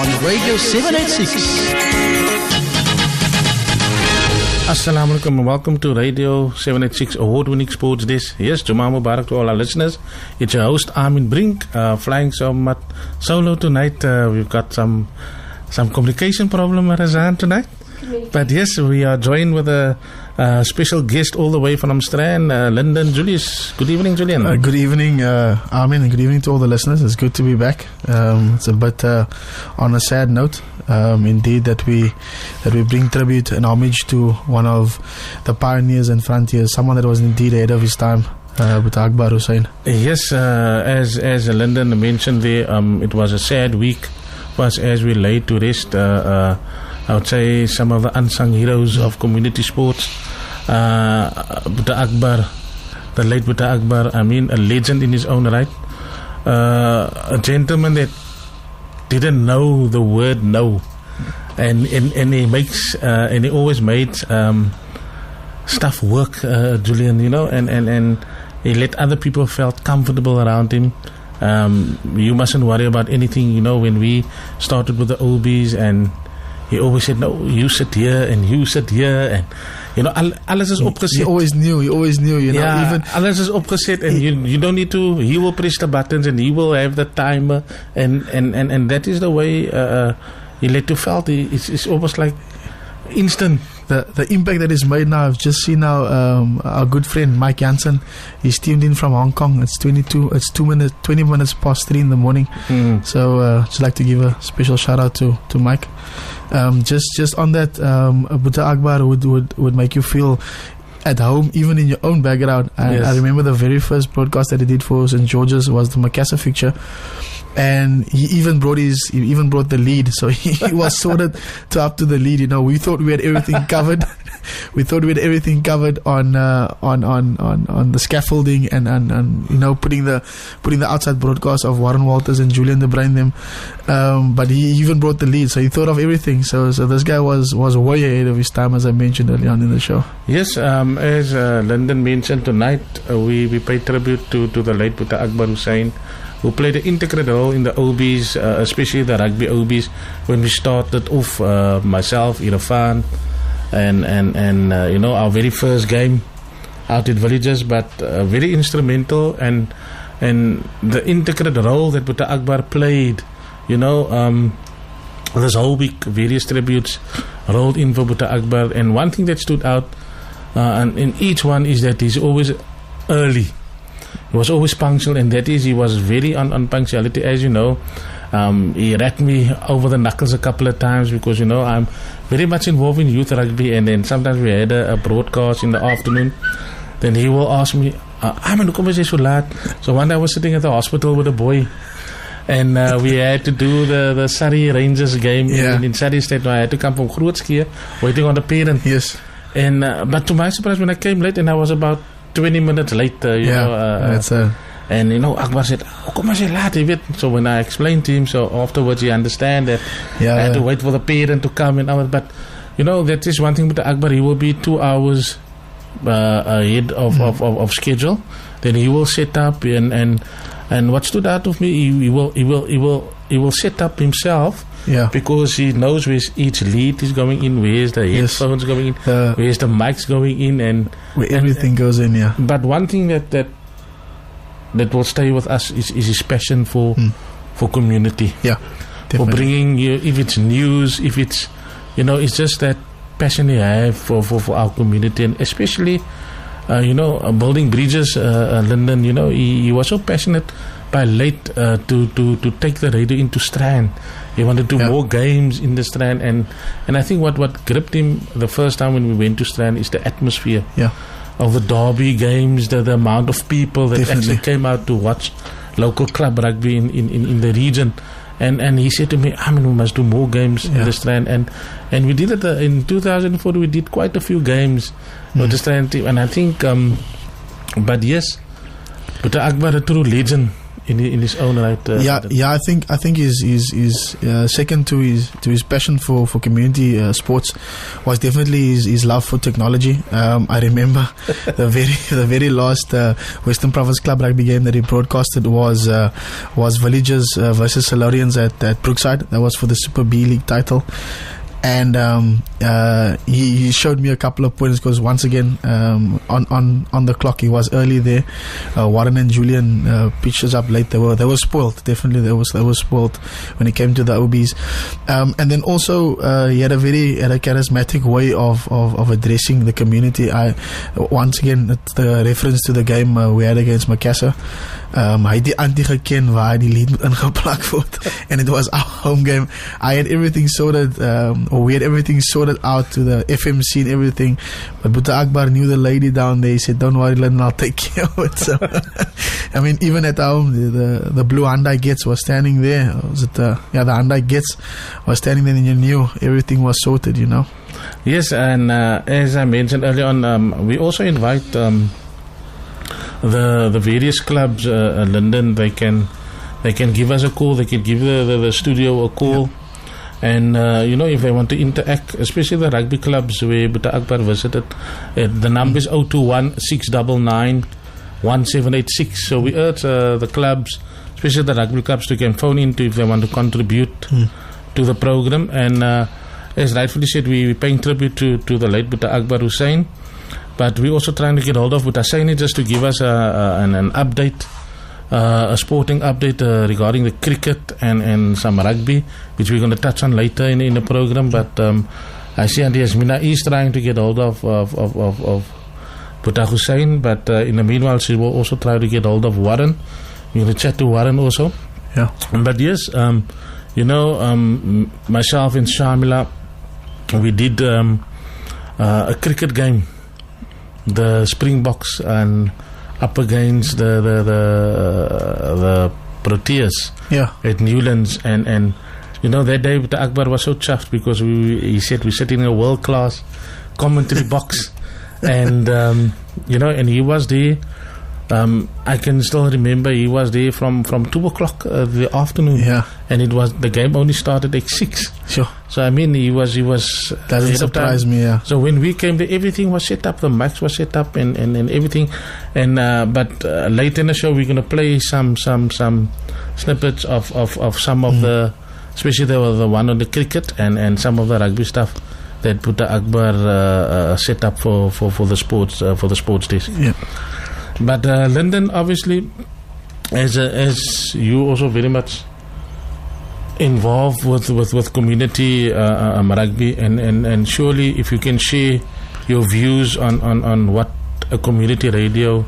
on Radio 786. Assalamu alaikum and welcome to Radio 786 award-winning Sports Desk. Yes, Jummah Mubarak to all our listeners. It's your host Armin Brink, flying solo tonight. We've got some communication problem at Razan tonight. But yes, we are joined with a special guest all the way from Amsterdam, Lyndon Julius. Good evening, Julian. Good evening, Armin, and good evening to all the listeners. It's good to be back. It's a bit on a sad note, indeed, that we bring tribute and homage to one of the pioneers and frontiers, someone that was indeed ahead of his time. Boeta Akbar Hoosain. Yes, as Lyndon mentioned there, it was a sad week for us as we laid to rest. I would say some of the unsung heroes of community sports. Boeta Akbar, the late Boeta Akbar, a legend in his own right. A gentleman that didn't know the word no. And he always made stuff work, Julian, and he let other people felt comfortable around him. You mustn't worry about anything, when we started with the OBs, and he always said, no, you sit here and you sit here, and alles is opgezet. He always knew, Yeah, even alles is opgezet, and you don't need to. He will press the buttons and he will have the timer, and that is the way he let you felt. It's almost like instant. The impact that is made now. I've just seen now our good friend Mike Jansen. He's tuned in from Hong Kong. It's 20 minutes past 3 in the morning. So just like to give a special shout out to Mike. Just on that, Boeta Akbar would make you feel at home, even in your own background. Yes. I remember the very first broadcast that he did for St. George's was the Macassar fixture, and he even brought the lead, so he was sorted up to the lead. We thought we had everything covered. We thought we had everything covered on the scaffolding and putting the outside broadcast of Warren Walters and Julian De Bruin them. But he even brought the lead, so he thought of everything. So this guy was way ahead of his time, as I mentioned earlier on in the show. Yes, as Lyndon mentioned tonight, we pay tribute to the late Boeta Akbar Hoosain, who played an integral role in the OBs, especially the rugby OBs, when we started off, myself, Irfan, and our very first game out at Villages, but very instrumental, and the integral role that Boeta Akbar played, this whole week, various tributes rolled in for Boeta Akbar, and one thing that stood out, and in each one, is that he's always early. He was always punctual, and that is, he was very on punctuality. As you know, he rapped me over the knuckles a couple of times because, I'm very much involved in youth rugby, and then sometimes we had a broadcast in the afternoon. Then he will ask me, "Hoe kom jy so laat?" So one day I was sitting at the hospital with a boy, and we had to do the Surrey Rangers game in Surrey State. I had to come from Grootskee, waiting on the parent. Yes. And but to my surprise, when I came late, and I was about 20 minutes late, and Akbar said, "Kom as jy laat, jy weet." So when I explained to him, so afterwards he understand that I had to wait for the parent to come and all. But that is one thing with Akbar. He will be 2 hours ahead of schedule. Then he will set up, and what stood out of me, he will set up himself. Yeah. Because he knows where each lead is going in, where's the headphones going in, where's the mics going in, and where everything goes in. Yeah. But one thing that will stay with us is his passion for community. Yeah. Definitely. For bringing you, if it's news, if it's it's just that passion he have for our community, and especially building bridges. Lyndon, he was so passionate by late to take the radio into Strand. He wanted to do more games in the Strand, and I think what gripped him the first time when we went to Strand is the atmosphere of the derby games, the amount of people that actually came out to watch local club rugby in the region. And he said to me, we must do more games in the Strand, and we did it in 2004. We did quite a few games with the Strand team, and I think but yes, Boeta Akbar, a true legend in his own right. I think his second to his passion for community sports was definitely his love for technology. I remember the very last Western Province Club rugby game that he broadcasted was Villagers versus Solarians at Brookside. That was for the Super B League title. And he showed me a couple of points because once again on the clock he was early there. Warren and Julian pitched us up late. They were spoiled. Definitely they were spoiled when it came to the OBs. And then also he had a charismatic way of addressing the community. Once again the reference to the game we had against Macassar. Hy het die anti-geken waar hy die lead moet ingeplak word, and it was our home game. I had everything sorted, or we had everything sorted out to the FMC and everything, but Boeta Akbar knew the lady down there. He said, don't worry, Lynn, I'll take care of it. So I mean, even at home, the blue Hyundai Gets was standing there. Was it the Hyundai Gets was standing there, and you knew everything was sorted, you know. Yes, and as I mentioned earlier on, we also invite the various clubs, London. They can give us a call. They can give the studio a call, and if they want to interact, especially the rugby clubs where Boeta Akbar visited, the number is 021-699-1786. So we urge the clubs, especially the rugby clubs, to can phone in if they want to contribute to the program. And as rightfully said, we paying tribute to the late Boeta Akbar Hoosain. But we're also trying to get hold of Boeta Hoosain just to give us an update, a sporting update regarding the cricket and some rugby, which we're going to touch on later in the program. But I see Auntie Yasmina is trying to get hold of Boeta Hoosain. But in the meanwhile, she will also try to get hold of Warren. We're going to chat to Warren also. Yeah. But yes, myself and Shamila, we did a cricket game. The Springboks and up against the Proteas at Newlands, and that day Boeta Akbar was so chuffed because he said we sit in a world class commentary box, and and he was there. I can still remember he was there from 2 o'clock the afternoon, and the game only started at 6. Sure. So I mean, he was doesn't surprise me. Yeah. So when we came there, everything was set up, the mics was set up, and everything, and but later in the show we're gonna play some snippets of some of the, especially the one on the cricket and some of the rugby stuff that Boeta Akbar set up for the sports desk. Yeah. But Lyndon, obviously, as you also very much involved with community rugby, and surely if you can share your views on what a community radio,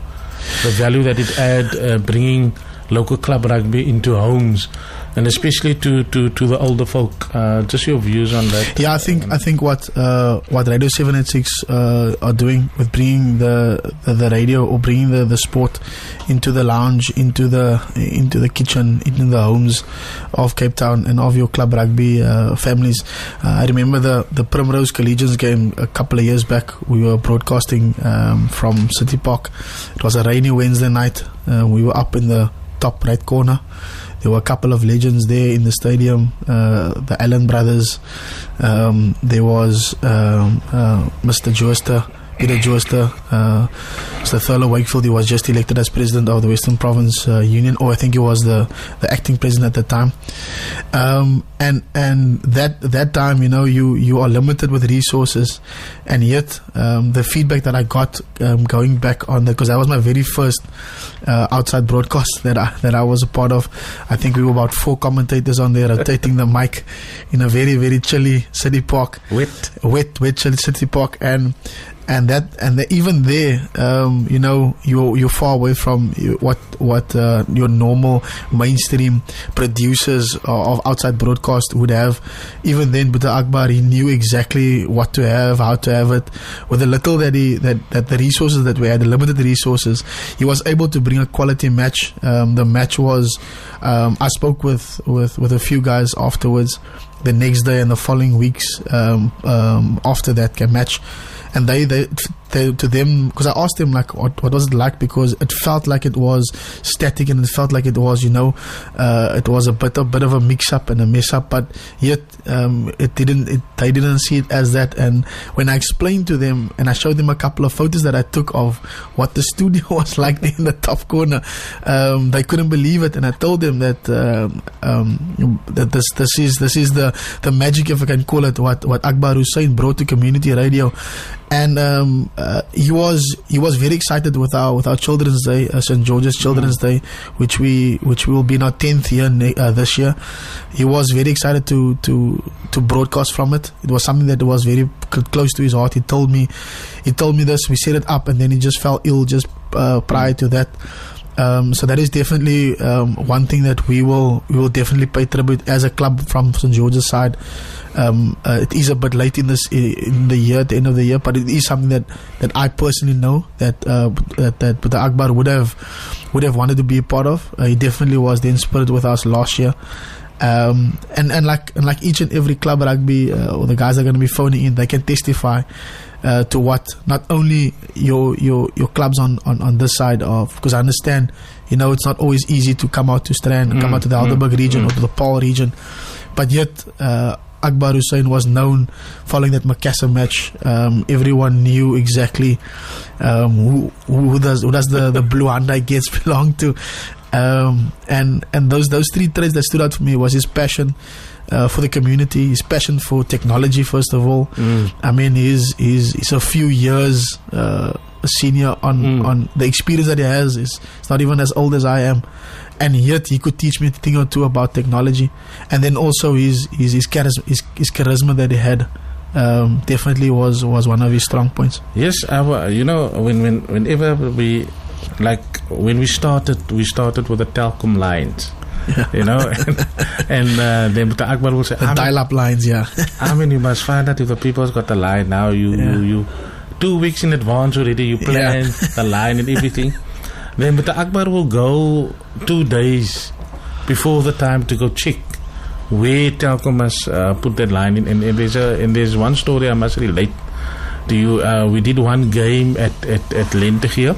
the value that it add, bringing local club rugby into homes, and especially to the older folk. Just your views on that. Yeah, I think what Radio 786 are doing with bringing the radio, or bringing the sport into the lounge, into the kitchen, into the homes of Cape Town and of your club rugby families. I remember the Primrose Collegians game a couple of years back. We were broadcasting from City Park. It was a rainy Wednesday night. We were up in the top right corner. There were a couple of legends there in the stadium, the Allen brothers. There was Mr. Jooster, Peter Jooster, Mr. Thurlow Wakefield. He was just elected as president of the Western Province Union, or I think he was the acting president at the time. And that time, you are limited with resources, and yet the feedback that I got going back on that, because that was my very first outside broadcast that I was a part of. I think we were about 4 commentators on there rotating the mic in a very, very chilly City Park, wet chilly City Park, and even there, you're far away from what your normal mainstream producers of outside broadcast would have. Even then, Boeta Akbar, he knew exactly what to have, how to have it. With the little that the resources that we had, the limited resources, he was able to bring a quality match. The match was, I spoke with a few guys afterwards, the next day and the following weeks after that match. And they to them, because I asked them like what was it like, because it felt like it was static and it felt like it was, it was a bit of a mix up and a mess up, but yet they didn't see it as that. And when I explained to them and I showed them a couple of photos that I took of what the studio was like there in the top corner, they couldn't believe it. And I told them that that this is the magic, if I can call it, what Akbar Hoosain brought to community radio. And he was very excited with our Children's Day, St. George's Children's Day, which will be in our 10th year this year. He was very excited to broadcast from it. It was something that was very close to his heart. He told me this. We set it up, and then he just fell ill just prior to that. So that is definitely one thing that we will definitely pay tribute as a club from St. George's side. It is a bit late in the year, at the end of the year, but it is something that I personally know that Boeta Akbar would have wanted to be a part of. He definitely was there in spirit with us last year. And like each and every club rugby, or the guys that are going to be phoning in, they can testify to what not only your clubs on this side of, because I understand, it's not always easy to come out to Strand, come out to the Heidelberg region or to the Paarl region, but yet Akbar Hoosain was known following that Macassar match. Everyone knew exactly who does the blue Hyundai gets belong to. And those three traits that stood out for me was his passion for the community, his passion for technology, first of all. I mean, he's a few years senior on the experience that he has. It's not even as old as I am, and yet he could teach me a thing or two about technology. And then also his charisma that he had definitely was one of his strong points. Yes, whenever when we started with the Telkom lines. And then Boeta Akbar will say, the dial-up lines, yeah. I mean, you must find out if the people's got the line now. You 2 weeks in advance already, you plan the line and everything. Then Boeta Akbar will go 2 days before the time to go check where Telkom must put that line in. And there's one story I must relate to you. We did one game at Lentegeur.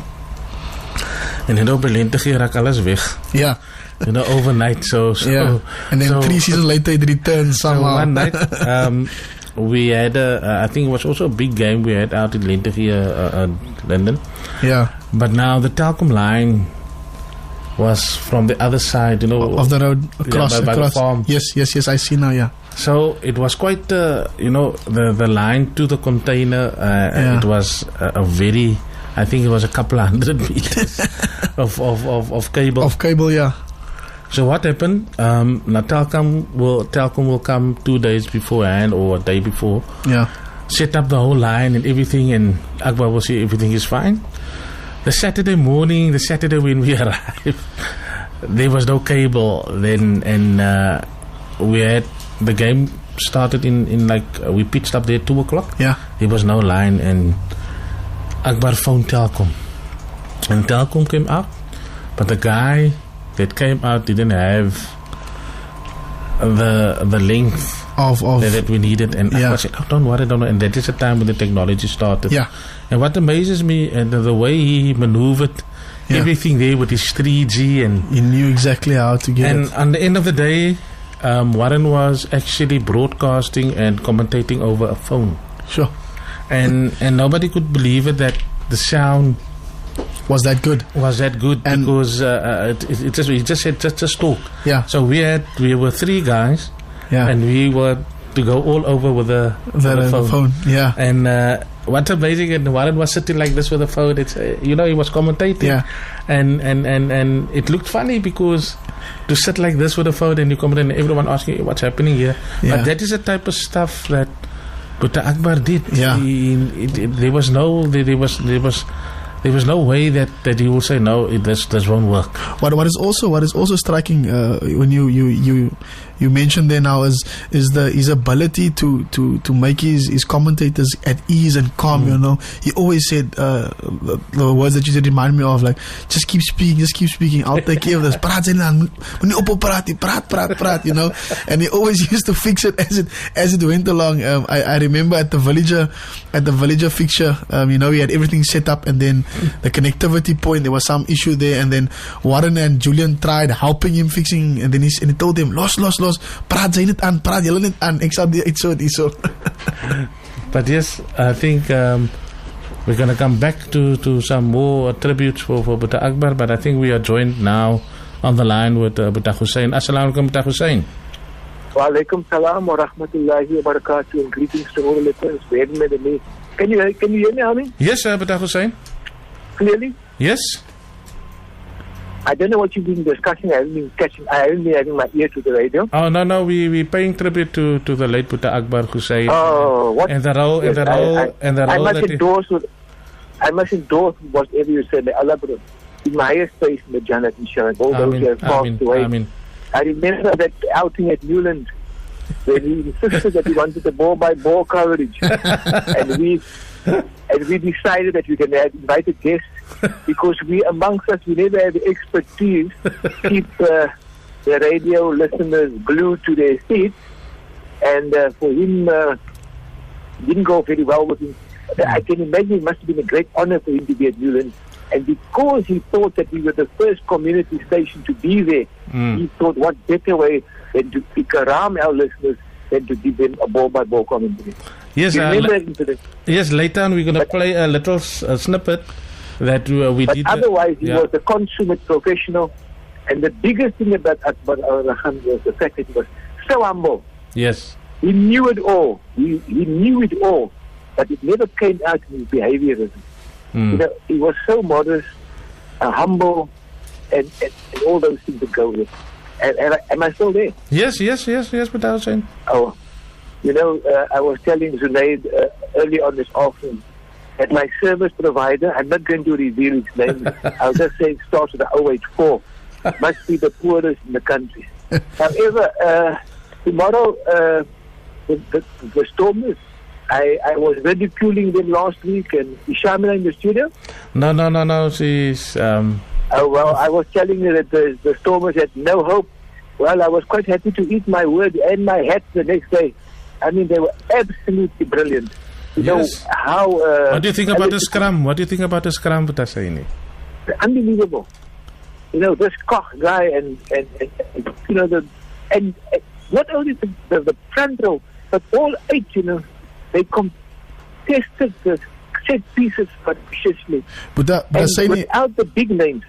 En op Lentegeur raak alles weg. Yeah. Overnight. So and then 3 seasons later it returned somehow. So one night we had I think it was also a big game we had out in Lentegeur, London. Yeah. But now the Telkom line was from the other side, of the road, across by the farm. Yes, I see now. Yeah. So it was quite the line to the container. It was a very, I think it was a couple of 100 meters of cable. Of cable, yeah. So what happened? Now Telkom will come 2 days beforehand or a day before. Yeah. Set up the whole line and everything, and Akbar will say everything is fine. The Saturday morning, when we arrived, there was no cable then, and we had the game started in we pitched up there at 2 o'clock. Yeah. There was no line, and Akbar phoned Telkom, and Telkom came out, but the guy that came out didn't have the length of that we needed, and I said, don't worry, and that is the time when the technology started. Yeah. And what amazes me, and the way he maneuvered everything there with his 3G, and he knew exactly how to get it. And on the end of the day, Warren was actually broadcasting and commentating over a phone. Sure. And nobody could believe it that the sound was that good. And because he just said just talk. Yeah. So we were 3 guys. Yeah. And we were to go all over with the phone. Yeah. And what's amazing, and Warren was sitting like this with the phone. It's he was commentating. Yeah. And it looked funny because to sit like this with the phone and you comment and everyone asking what's happening here. Yeah. But that is the type of stuff that Boeta Akbar did. Yeah. There was there was no way that he will say no. This won't work. What is also striking when you mentioned there now is his ability to make his commentators at ease and calm. You know, he always said the words that you said remind me of, like, just keep speaking. I'll take care of this. Praat, you know, and he always used to fix it as it went along. I remember at the Villager fixture, you know, he had everything set up, and then the connectivity point, there was some issue there, and then Warren and Julian tried helping him fixing, and then he told him, los, praat jy net aan, praat julle net aan, ek sal iets so. But yes, I think we're going to come back to some more tributes for Boeta Akbar, but I think we are joined now on the line with Boeta Hoosain. Assalamu alaikum, Boeta Hoosain. Wa alaikum salam wa rahmatullahi wa barakatuh, and greetings to all the listeners. Can you hear me, Amin? Yes, Boeta Hoosain. Clearly? Yes. I don't know what you've been discussing. I haven't been having my ear to the radio. Oh, no, we're paying tribute to the late Boeta Akbar Hoosain. Oh, what? And the role I must endorse whatever you said. Allah, bro. In my highest place in the Jannat, inshallah. All those who have passed away. I remember that outing at Newland, where he insisted that he wanted the ball-by-ball coverage. and we decided that we can invite a guest, because we amongst us, we never had the expertise to keep the radio listeners glued to their seats. And for him, didn't go very well with him. I can imagine it must have been a great honor for him to be at Newland. And because he thought that we were the first community station to be there, he thought, what better way than to karam our listeners than to give them a ball-by-ball commentary. Yes, yes. Later on, we're going to play a little snippet that we did. But otherwise, he was a consummate professional, and the biggest thing about Akbar al-Rahman was the fact that he was so humble. Yes, he knew it all. He knew it all, but it never came out in his behaviorism. You know, he was so modest, humble, and all those things that go with. And am I still there? Yes, but I was saying. Oh, you know, I was telling Zunaid early on this afternoon that my service provider, I'm not going to reveal his name, I'll just say it starts with the 084, must be the poorest in the country. However, tomorrow, the Stormers, I was ridiculing them last week, and is Shamila in the studio? No, she's... Oh, well, I was telling you that the Stormers had no hope. Well, I was quite happy to eat my word and my hat the next day. I mean, they were absolutely brilliant. You know how... what do you think about the scrum? What do you think about the scrum, Boeta? Unbelievable. You know, this Koch guy and you know, and not only the front row, but all 8, you know, they contested the set pieces viciously. But without the big names.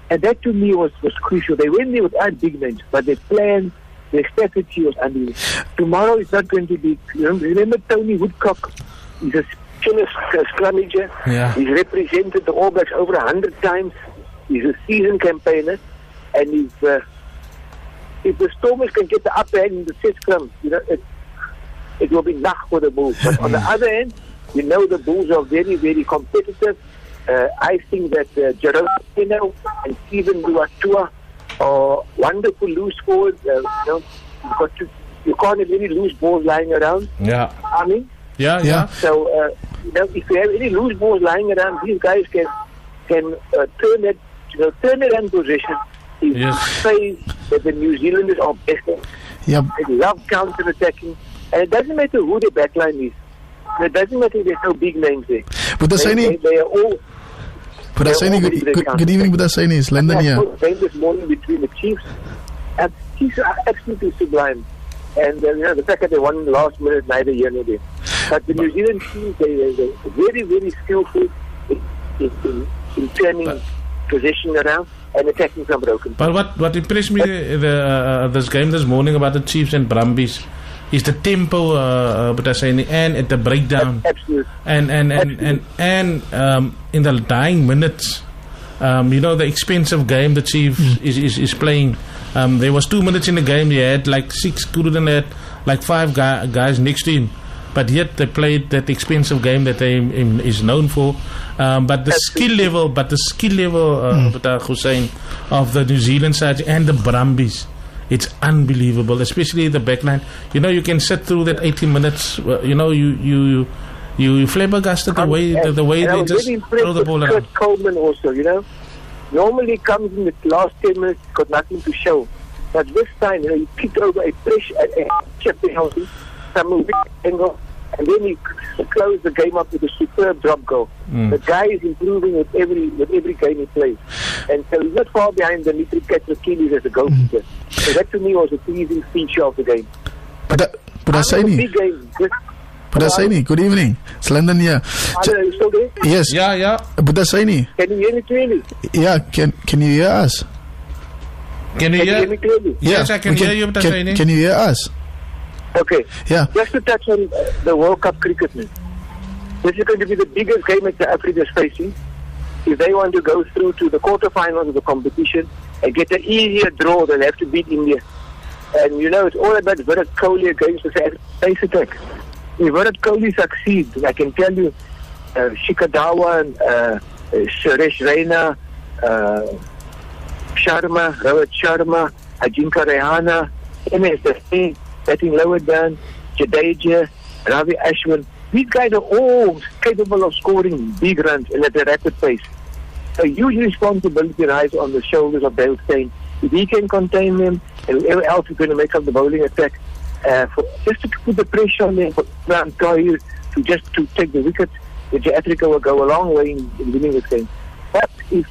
And that to me was crucial. They went there without big names, but their plan, their strategy was unbelievable. Tomorrow it's not going to be... Remember Tony Woodcock? He's a specialist scrummager. Yeah. He's represented the All Blacks over 100 times. He's a seasoned campaigner. And if the Stormers can get the upper hand in the set scrum, you know, it will be nach for the Bulls. But on the other hand, you know, the Bulls are very, very competitive. I think that Jerome Pino and Stephen Luatua are wonderful loose forwards. You know, you can't have any loose balls lying around. Yeah. I mean. Yeah. So you know, if you have any loose balls lying around, these guys can turn it in position. Say that the New Zealanders are best. Yep. They love counter-attacking, and it doesn't matter who the backline is. It doesn't matter if there's no big names there. But they are all... Good evening, Boeta. It's London here. Game this morning between the Chiefs. And Chiefs are absolutely sublime. And you know, the fact that they won in the last minute, neither here nor there. But the New Zealand team, they're very, very skillful in turning possession around and attacking from broken. But what impressed me this game this morning about the Chiefs and Brumbies is the tempo, Boeta, and the breakdown. Absolutely. And in the dying minutes, you know, the expensive game the Chiefs is playing. There was 2 minutes in the game. He had like 6, Kurudan had like 5 guys next to him. but yet they played that expensive game that they is known for. But the skill level, Boeta Hoosain, of the New Zealand side and the Brumbies, it's unbelievable, especially the backline. You can sit through that 80 minutes. You flabbergasted the way they just throw the ball around. Kurt Coleman also, normally comes in the last 10 minutes, got nothing to show. But this time, he kicked over a chip penalty, some angle, and then he closed the game up with a superb drop goal. The guy is improving with every game he plays. And so he's not far behind the Mitri Katsakili as a goalkeeper. So that to me was a pleasing feature of the game. But Hoosain, good evening. It's London here. Are you still there? Yes. Yeah. Hoosain. Can you hear me clearly? Yeah, can you hear us? Can you hear me clearly? Yes, I can hear you, Hoosain. Can you hear us? Okay. Yeah. Just to touch on the World Cup cricket, this is going to be the biggest game that Africa is facing. If they want to go through to the quarterfinals of the competition and get an easier draw, they'll have to beat India. And it's all about Virat Kohli against the space attack. If Virat Kohli succeeds, I can tell you, Shikhar Dhawan, Suresh Raina, Rohit Sharma, Ajinkya Rahane, MS batting lower down, Jadeja, Ravi Ashwin. These guys are all capable of scoring big runs and at a rapid pace. A huge responsibility lies on the shoulders of Dale Steyn. If he can contain them, and whoever else is going to make up the bowling attack, just to put the pressure on them, to take the wickets, Africa will go a long way in winning this game. But if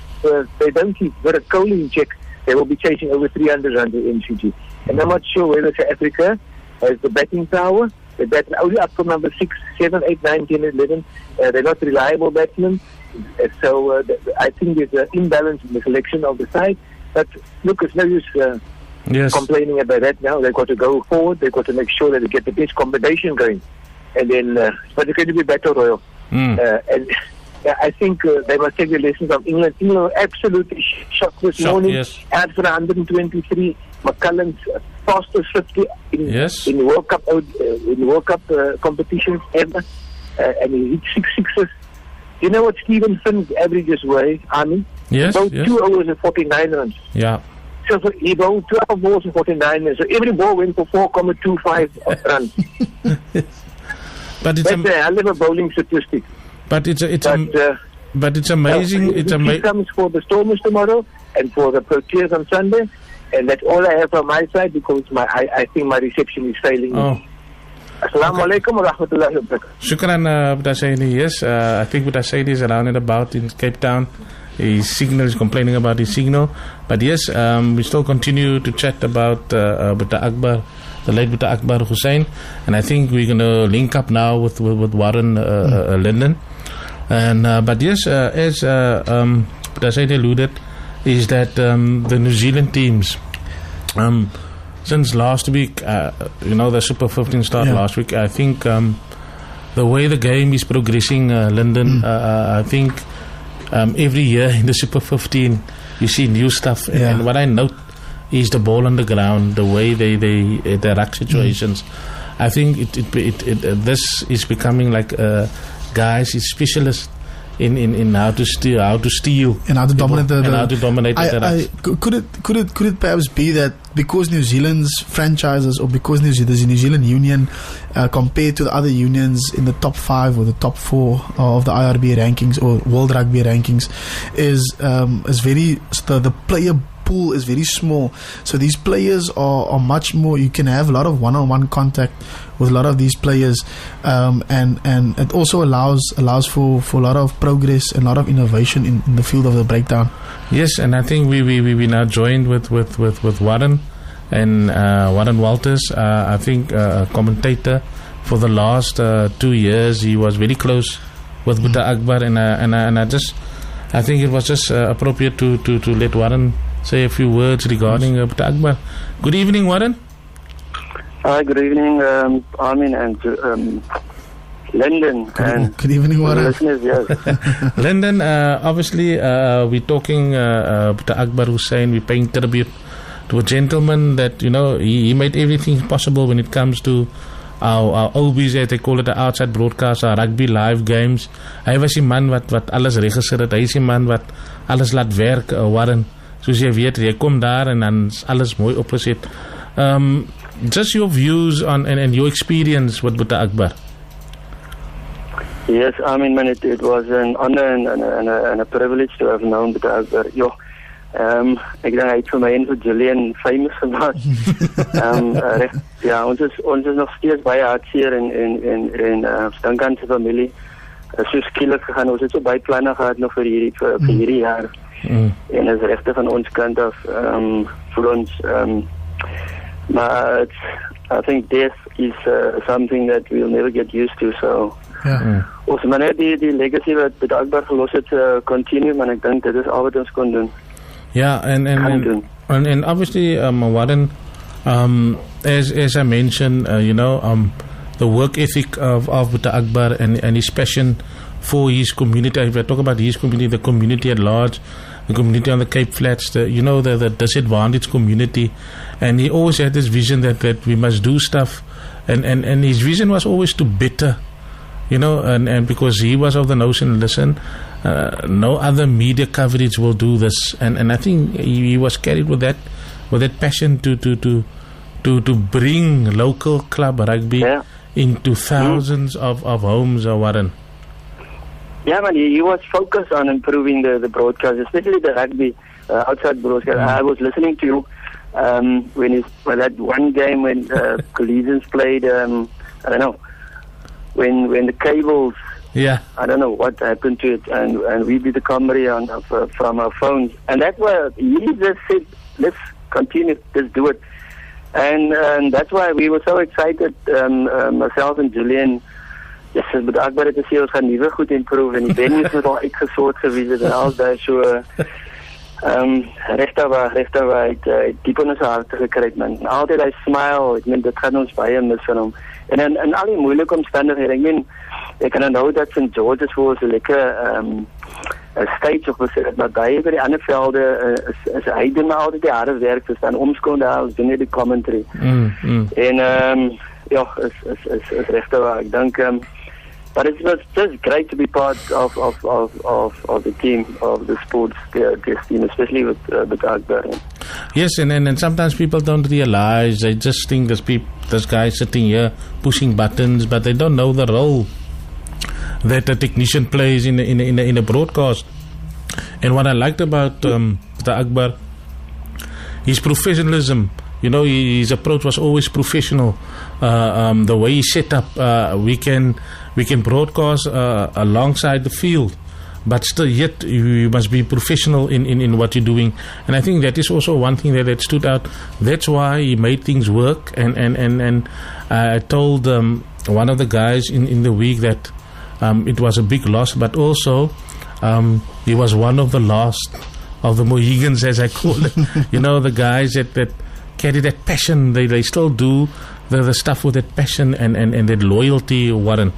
they don't keep Virat Kohli in check, they will be chasing over 300 runs in MCG. And I'm not sure whether South Africa has the batting power. They bat only up from number 6, 7, 8, 9, 10, 11. They're not reliable batsmen. So I think there's an imbalance in the selection of the side. But look, it's no use complaining about that now. They've got to go forward. They've got to make sure that they get the best combination going. And then, but it's going to be battle royal. And I think they must take the lessons of England. England absolutely shocked this morning. Out for 123. McCullum's fastest 50 in World Cup competitions ever, and he hit 6 sixes. You know what Stephen Finn's averages were, Armin? About 2 overs and 49 runs. Yeah. So he bowled 12 balls and 49 runs. So every ball went for 4.25 runs. But it's That's a hell of a bowling statistic. But it's amazing. It comes for the Stormers tomorrow and for the Proteas on Sunday. And that's all I have from my side because I think my reception is failing. Assalamu alaikum wa rahmatullahi wa barakatuh. Shukran, Boeta Hoosain. Yes, I think Boeta Hoosain is around and about in Cape Town. His signal is complaining about his signal. But yes, we still continue to chat about Boeta Akbar, the late Boeta Akbar Hoosain. And I think we're going to link up now with Warren Linden. And but yes, as Boeta Hoosain alluded, is that the New Zealand teams, since last week, the Super 15 started last week, I think the way the game is progressing, Lyndon, I think every year in the Super 15 you see new stuff. And what I note is the ball on the ground, the way they ruck situations. I think this is becoming like guys is specialists in how to steal and how to dominate could it perhaps be that because New Zealand's franchises or because there's a New Zealand union compared to the other unions in the top 5 or the top 4 of the IRB rankings or World Rugby rankings is very the player pool is very small, so these players are much more, you can have a lot of one-on-one contact with a lot of these players, and it also allows for a lot of progress and a lot of innovation in the field of the breakdown. Yes, and I think we now joined with Warren and Warren Walters, I think a commentator for the last 2 years. He was very close with Boeta Akbar, and I think it was just appropriate to let Warren say a few words regarding Boeta Akbar. Good evening, Warren. Hi, good evening, Armin and Lyndon. Good evening, Warren. Listeners, yes. Lyndon, obviously, we're talking Boeta Akbar Hoosain. We're paying tribute to a gentleman that, he made everything possible when it comes to our OBs, they call it the outside broadcast, our rugby live games. Hy was die man wat alles regisseer het. Hy is die man wat alles laat werk, Warren. Soos jy weet, jy kom daar en dan is alles mooi opgeset. Just your views on and your experience with Boeta Akbar. Yes, I mean, man, it was an honor and a privilege to have known Boeta Akbar. Ek dink hy het vir my en vir Julian famous gemaak. Ja, ons is nog steeds baie hartseer en dank aan sy familie. So skielik gegaan, ons het so baie planne gehad nog vir hierdie jaar. En is regtig van ons kant af vir ons maar I think death is something that we'll never get used to, so ons maar net die legacy wat Boeta Akbar gelos het continue, maar ek dink dit is al wat ons kon doen. Yeah, and obviously, Warren, as I mentioned, the work ethic of Boeta Akbar and his passion for his community. If I talk about his community, the community at large, the community on the Cape Flats, the disadvantaged community, and he always had this vision that we must do stuff, and his vision was always to better, and because he was of the notion, listen, no other media coverage will do this, and I think he was carried with that passion to bring local club rugby into thousands of homes, Warren. Yeah, man, he was focused on improving the broadcast, especially the rugby outside broadcast. I was listening to you when that one game when Collegians played, I don't know, when the cables, I don't know what happened to it, and we did the commentary from our phones, and that's why he just said, let's continue, let's do it, and that's why we were so excited, myself and Julian. Yes, Boeta Akbar het gesê ons gaan nuwe goed improve en die venues moet al uitgesort gewees het en al daai so regtig waar diep in ons harte gekry man. En altyd hy smile, ek meen dit gaan ons baie mis van hom. En in al die moeilike omstandighede, ek meen ek kan onthou dat St. George's vir ons 'n lekker stage of was het, maar baie by die ander velde is hy doen maar altyd die harde werk, so staan omskoon daar, ons doen net die commentary. En is regtig waar, ek dink but it was just great to be part of the team, of the sports team, especially with Akbar. Yes, and sometimes people don't realize, they just think this guy sitting here pushing buttons, but they don't know the role that a technician plays in a broadcast. And what I liked about Boeta Akbar, his professionalism. His approach was always professional. The way he set up, we can broadcast alongside the field, but still yet you must be professional in what you're doing. And I think that is also one thing that stood out. That's why he made things work. And I told one of the guys in the week that it was a big loss, but also he was one of the last of the Mohegans, as I call it. The guys that carry that passion, they still do the stuff with that passion and that loyalty, Warren.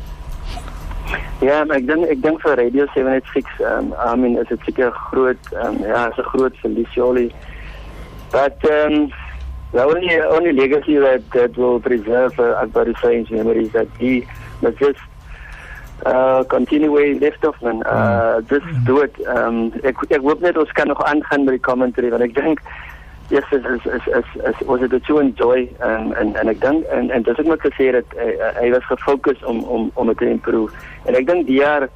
Ja, maar ek dink vir Radio 786, I mean, is het seker groot, is 'n groot verlies, Jolie. But the only legacy that will preserve Akbar Hoosain's memories, that he must just continue where he left off, man. Just do it. Ek hoop net ons kan nog aangaan met die commentary, want ek dink yes, was it to enjoy en ek dink en dis ek moet gesê dat hy was gefokus om het te improve. En ek dink die jaar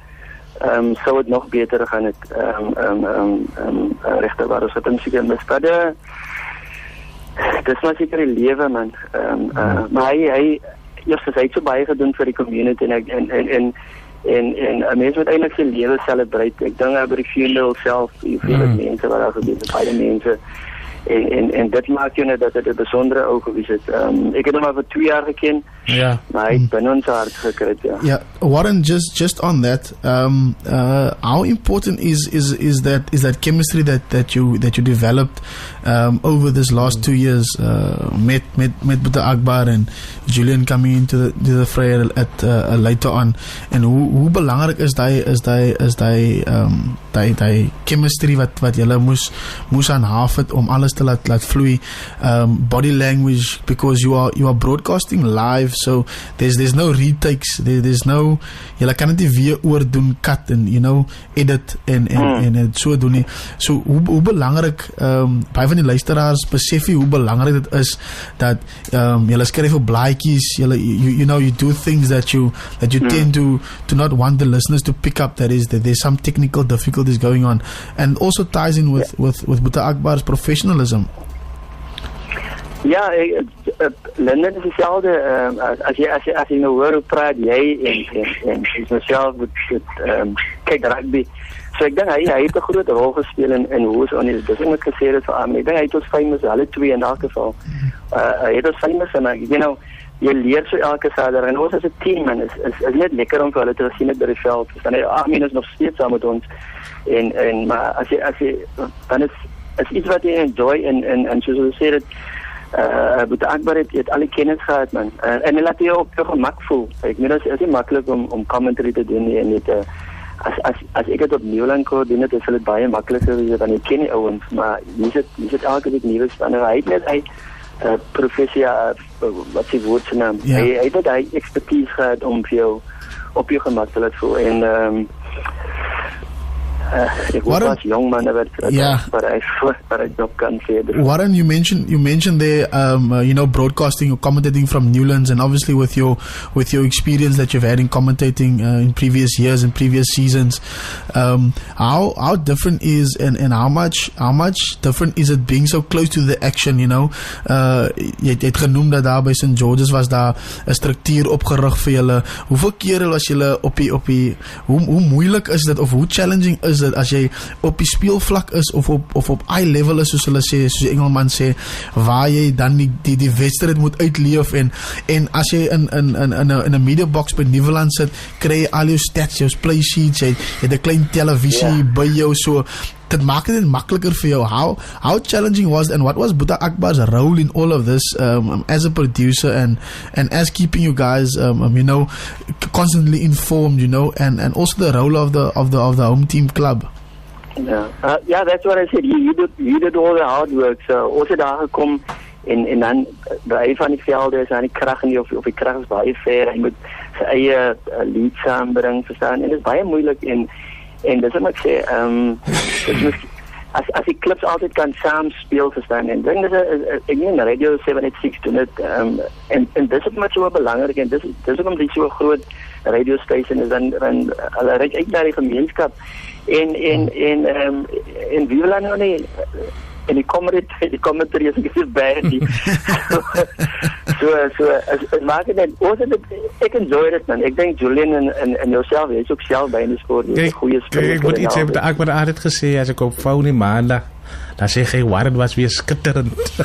sou het nog beter gaan het regtig waar ons het hom seker mis. Dis maar seker die lewe man. Maar hy het so baie gedoen vir die community en 'n mens moet eintlik sy lewe celebrate. Ek dink by die funeral self, hoeveel mense wat daar gebeur het, baie mense. En dit maak jou net dat het 'n besondere ou gewees het. Ek het hom maar vir 2 jaar geken. Ja. Maar hy het binne ons hart gekry, ja. Yeah, Warren, just on that, how important is that chemistry that you developed over this last 2 years, met Boeta Akbar and Julian coming into the fray at later on, and hoe belangrik is daai chemistry wat julle moes aanhaaf het om alles te laat vloei. Body language, because you are broadcasting live, so there's no retakes, there's no, jy kan net weer oordoen, cut en edit en so doen nie. So hoe belangrik, baie van die luisteraars besef jy hoe belangrik dit is dat jy skryf op blaadjies, you do things that you tend to not want the listeners to pick up, that there's some technical difficulties going on, and also ties in with Boeta Akbar's professionalism. Ja, Linden is hetzelfde. Als je nou hoor hoe praat jij en mezelf kijk rugby. So ek dink hy het 'n groot rol gespeel in hoe ons aan die dis net gesê het vir hom. Ek dink hy het ons famous, hulle twee in elk geval. Hy het ons famous en jy leer so elke Saterdag en ons as 'n team en is net lekker om vir hulle te sien by die veld. Dan Armin is nog steeds saam met ons en maar as jy dan is iets wat jy enjoy en soos jy sê dit Boeta Akbar het alle kennis gehad, man. En hy laat jy op jou gemak voel. Ek meen, dit is nie maklik om commentary te doen nie, en net, as ek het op Nieuwland koordineer, is dit baie makliker, dan ek ken die ouwens, maar jy sit elke week nieuwe spanner. Hy het net professie, wat sy woord sy naam. Yeah. Hy het net expertise gehad om vir jou op jou gemak te laat voel. En ek was young man, but I don't can say that. Warren, you mentioned there, broadcasting or commentating from Newlands, and obviously with your experience that you've had in commentating in previous years and previous seasons, how different is and how much different is it being so close to the action? Jy het genoem dat daar by St. George's was daar 'n struktuur opgerig vir julle. Hoeveel kere was julle op die hoe moeilik is dit of hoe challenging is dit as jy op die speelvlak is of op eye level is, soos hulle sê, soos die Engelman sê, waar jy dan die wedstryd moet uitleef en as jy in 'n media box by Nieuwland sit, kry jy al jou stats, jou play sheets, jy het 'n klein televisie by jou, so dit maak dit makliker vir jou. How challenging was it, and what was Boeta Akbar's role in all of this, as a producer and as keeping you guys constantly informed, and also the role of the home team club? Yeah, that's what I said. You did all the hard work. So ons het daar gekom en dan by van die velde is aan die krag nie of die krag is baie ver. Hy moet sy eie lead saambring, verstaan, en dit is baie moeilik en dis wat ek sê, as die clips altyd kan saam speel, verstaan, en dink ek nie, Radio 786 doen dit, en dis wat so belangrik, en dis omdat die so groot radio station is, dan hulle reik uit na die gemeenskap, en wie wil dan nou nie, en die commentary is ek bad, so maak het net, ek enjoy dit, man. Ek denk Julian en jouself, jy is ook self by in die spoor, jy is goeie speler. Ek moet iets hebben, de Akbar het gesê, as ek op vou nie maandag, dan sê jy, Warren was weer skitterend.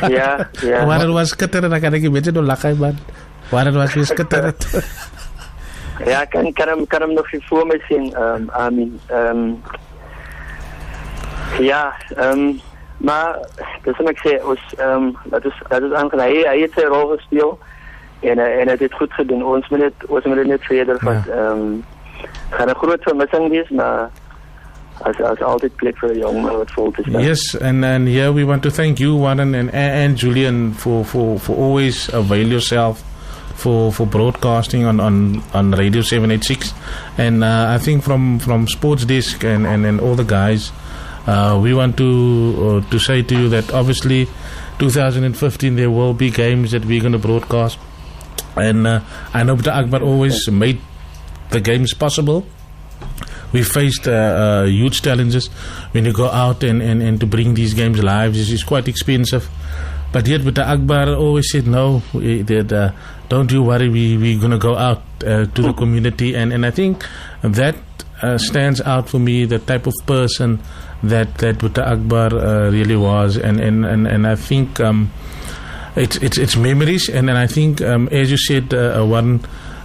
Ja. Warren was skitterend, dan kan ek een beetje door lachen, man. Warren was weer skitterend. Ja, kan hem nog vir voor my sien, Amin. Ja, maar dis wat ek sê, dat is aangenaam. Hy het sy rol gespeel en hy het dit goed gedoen. Ons moet dit net verder van gaan 'n groot vermissing wees, maar as altyd plek vir 'n jong man wat vol te staan. Yes, and here we want to thank you, Warren and Julian, for always avail yourself for broadcasting on Radio 786, and I think from SportsDesk and all the guys, we want to say to you that obviously 2015 there will be games that we're going to broadcast, and I know Boeta Akbar always made the games possible. We faced huge challenges when you go out and to bring these games live is quite expensive, but yet Boeta Akbar always said no, don't you worry, we're going to go out to the community, and I think that stands out for me, the type of person that Boeta Akbar really was, and I think it's memories, and I think as you said, Warren,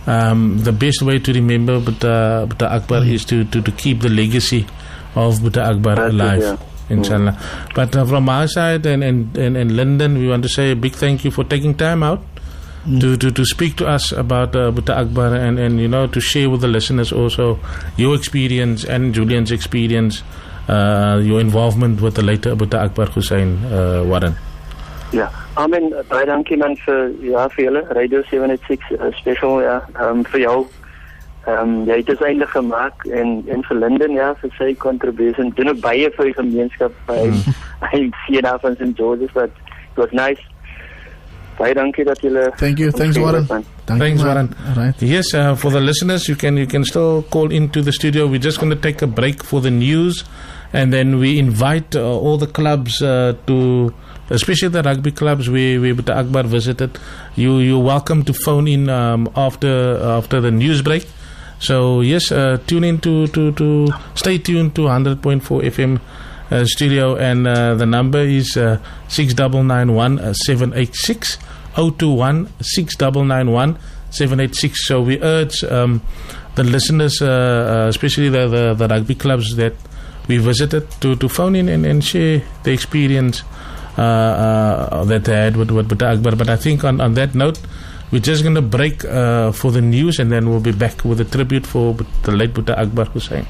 the best way to remember Boeta Akbar is to keep the legacy of Boeta Akbar alive, inshallah. But from our side and Linden, we want to say a big thank you for taking time out to speak to us about Boeta Akbar and to share with the listeners also your experience and Julian's experience your involvement with the late Boeta Akbar Hoosain, Warren. Ja, amen. Baie dankie man vir julle Radio 786 special vir jou. Jy het dit eintlik gemaak en vir Linden vir sy contribution. Doen ook baie vir die gemeenskap by Siena van St. George's, but it was nice. Baie dankie dat julle. Thanks Warren. Thanks Warren. Right. Yes, for the listeners, you can still call into the studio. We're just going to take a break for the news, and then we invite all the clubs to, especially the rugby clubs where Boeta Akbar visited. You're welcome to phone in after the news break. So yes, tune in to stay tuned to 100.4 FM studio, and the number is 6991 786 021 6991 786. So we urge the listeners, especially the rugby clubs that we visited, to phone in and share the experience that they had with Boeta Akbar. But I think on that note, we're just going to break for the news, and then we'll be back with a tribute for the late Boeta Akbar Hoosain.